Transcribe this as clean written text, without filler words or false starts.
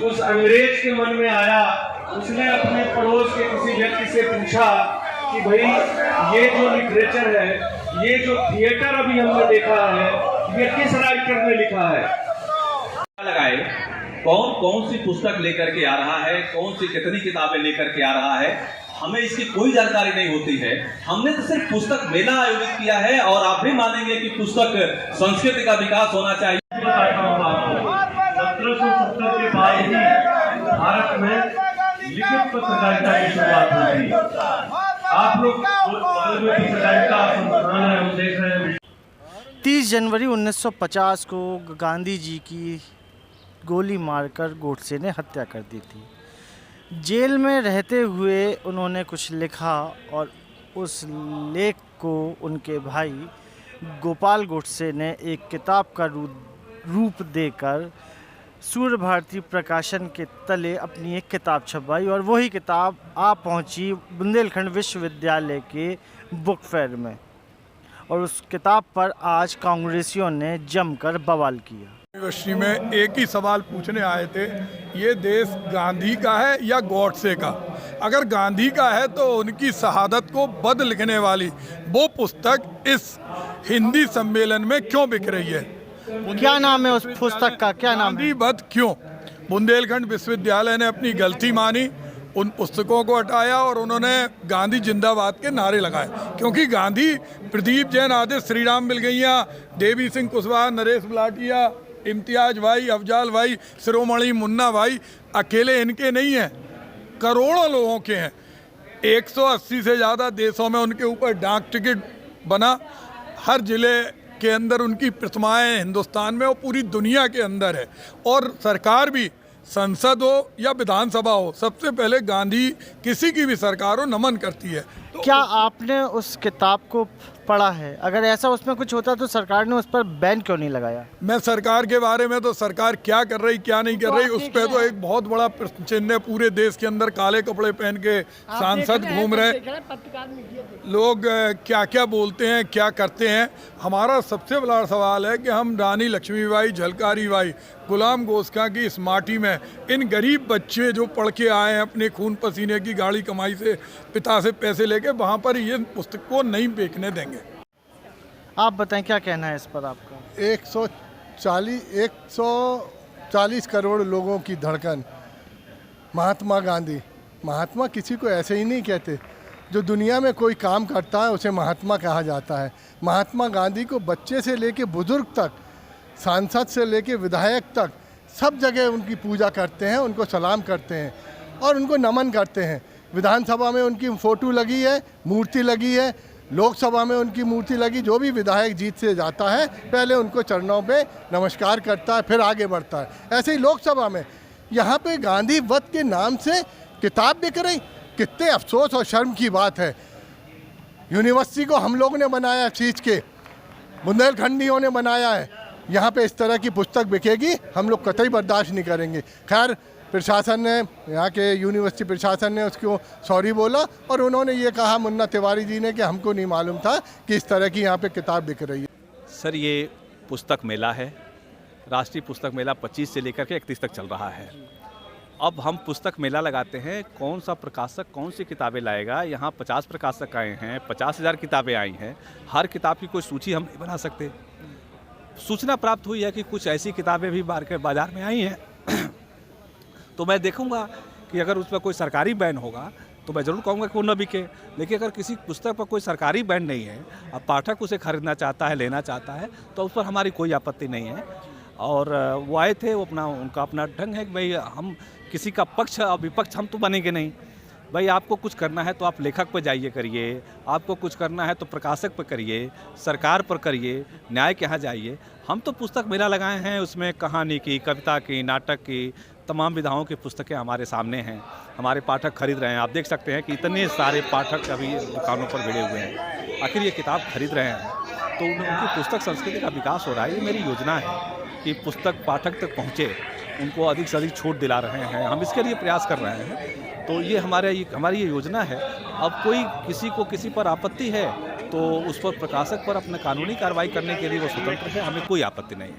उस अंग्रेज के मन में आया, उसने अपने पड़ोस के किसी व्यक्ति से पूछा कि भाई ये जो लिटरेचर है, ये जो थिएटर अभी हमने देखा है, ये किस राइटर ने लिखा है। लगाए कौन कौन सी पुस्तक लेकर के आ रहा है, कौन सी कितनी किताबें लेकर के आ रहा है, हमें इसकी कोई जानकारी नहीं होती है। हमने तो सिर्फ पुस्तक मेला आयोजित किया है और आप भी मानेंगे कि पुस्तक संस्कृति का विकास होना चाहिए। 1770 के बाद ही भारत में लिखित पत्रकारिता की शुरुआत हुई। आप लोग पत्रकारिता संस्थान है, हम देख रहे हैं। 30 जनवरी 1950 को गांधी जी की गोली मारकर गोडसे ने हत्या कर दी थी। जेल में रहते हुए उन्होंने कुछ लिखा और उस लेख को उनके भाई गोपाल गोडसे ने एक किताब का रूप देकर सूर्य भारती प्रकाशन के तले अपनी एक किताब छपवाई और वही किताब आ पहुंची बुंदेलखंड विश्वविद्यालय के बुक फेयर में और उस किताब पर आज कांग्रेसियों ने जमकर बवाल किया। यूनिवर्सिटी में एक ही सवाल पूछने आए थे, ये देश गांधी का है या गॉडसे का। अगर गांधी का है तो उनकी शहादत को बद लिखने वाली वो पुस्तक इस हिंदी सम्मेलन में क्यों बिक रही है? क्या नाम है उस पुस्तक का? क्या नाम है? गांधी बद क्यों? बुंदेलखंड विश्वविद्यालय ने अपनी गलती मानी, उन पुस्तकों को हटाया और उन्होंने गांधी जिंदाबाद के नारे लगाए, क्योंकि गांधी प्रदीप जैन, आदित्य श्रीराम मिलगैया, देवी सिंह कुशवाहा, नरेश बलाटिया, इम्तियाज भाई, अफजाल भाई, शिरोमणि मुन्ना भाई अकेले इनके नहीं हैं, करोड़ों लोगों के हैं। 180 से ज़्यादा देशों में उनके ऊपर डाक टिकट बना, हर ज़िले के अंदर उनकी प्रतिमाएं हिंदुस्तान में और पूरी दुनिया के अंदर है। और सरकार भी, संसद हो या विधानसभा हो, सबसे पहले गांधी किसी की भी सरकार हो नमन करती है। तो क्या आपने उस किताब को पढ़ा है? अगर ऐसा उसमें कुछ होता तो सरकार ने उस पर बैन क्यों नहीं लगाया? मैं सरकार के बारे में तो सरकार क्या कर रही क्या नहीं कर रही उस पर तो एक बहुत बड़ा प्रश्न चिन्ह है। पूरे देश के अंदर काले कपड़े पहन के सांसद घूम रहे, लोग क्या क्या बोलते हैं, क्या करते हैं। हमारा सबसे बड़ा सवाल है कि हम रानी लक्ष्मीबाई, झलकारी बाई, गुलाम गोस्खा की इस माटी में इन गरीब बच्चे जो पढ़ के आए हैं अपने खून पसीने की गाड़ी कमाई से, पिता से पैसे लेके, वहाँ पर ये पुस्तक को नहीं बेचने देंगे। आप बताएं क्या कहना है इस पर आपका? 140 करोड़ लोगों की धड़कन महात्मा गांधी। महात्मा किसी को ऐसे ही नहीं कहते, जो दुनिया में कोई काम करता है उसे महात्मा कहा जाता है। महात्मा गांधी को बच्चे से लेके बुजुर्ग तक, सांसद से लेके विधायक तक, सब जगह उनकी पूजा करते हैं, उनको सलाम करते हैं और उनको नमन करते हैं। विधानसभा में उनकी फ़ोटो लगी है, मूर्ति लगी है, लोकसभा में उनकी मूर्ति लगी। जो भी विधायक जीत से जाता है पहले उनको चरणों पे नमस्कार करता है, फिर आगे बढ़ता है। ऐसे ही लोकसभा में यहाँ पे गांधी वध के नाम से किताब बिक रही। कितने अफसोस और शर्म की बात है। यूनिवर्सिटी को हम लोगों ने बनाया, खींच के बुंदेलखंडियों ने बनाया है। यहाँ पे इस तरह की पुस्तक बिकेगी, हम लोग कतई बर्दाश्त नहीं करेंगे। खैर, प्रशासन ने, यहाँ के यूनिवर्सिटी प्रशासन ने उसको सॉरी बोला और उन्होंने ये कहा, मुन्ना तिवारी जी ने, कि हमको नहीं मालूम था कि इस तरह की यहाँ पे किताब बिक रही है। सर, ये पुस्तक मेला है, राष्ट्रीय पुस्तक मेला 25 से लेकर के 31 तक चल रहा है। अब हम पुस्तक मेला लगाते हैं, कौन सा प्रकाशक कौन सी किताबें लाएगा। यहाँ 50 प्रकाशक आए हैं, 50,000 किताबें आई हैं। हर किताब की कोई सूची हम नहीं बना सकते। सूचना प्राप्त हुई है कि कुछ ऐसी किताबें भी बाजार में आई हैं तो मैं देखूंगा कि अगर उस पर कोई सरकारी बैन होगा तो मैं ज़रूर कहूँगा कि वो न बिके। लेकिन अगर किसी पुस्तक पर कोई सरकारी बैन नहीं है, अब पाठक उसे खरीदना चाहता है, लेना चाहता है, तो उस पर हमारी कोई आपत्ति नहीं है। और वो आए थे, वो उनका अपना ढंग है कि भाई हम किसी का पक्ष और विपक्ष हम तो बनेंगे नहीं। भाई आपको कुछ करना है तो आप लेखक पर जाइए करिए, आपको कुछ करना है तो प्रकाशक पर करिए, सरकार पर करिए, न्याय के यहाँ जाइए। हम तो पुस्तक मेला लगाए हैं, उसमें कहानी की, कविता की, नाटक की, तमाम विधाओं की पुस्तकें हमारे सामने हैं। हमारे पाठक खरीद रहे हैं। आप देख सकते हैं कि इतने सारे पाठक अभी दुकानों पर भिड़े हुए हैं, आखिर ये किताब खरीद रहे हैं। तो उनकी पुस्तक संस्कृति का विकास हो रहा है। ये मेरी योजना है कि पुस्तक पाठक तक पहुँचे, उनको अधिक से अधिक छूट दिला रहे हैं। हम इसके लिए प्रयास कर रहे हैं। तो ये हमारी ये योजना है। अब कोई किसी को किसी पर आपत्ति है तो उस पर प्रकाशक पर अपना कानूनी कार्रवाई करने के लिए वो स्वतंत्र है, हमें कोई आपत्ति नहीं है।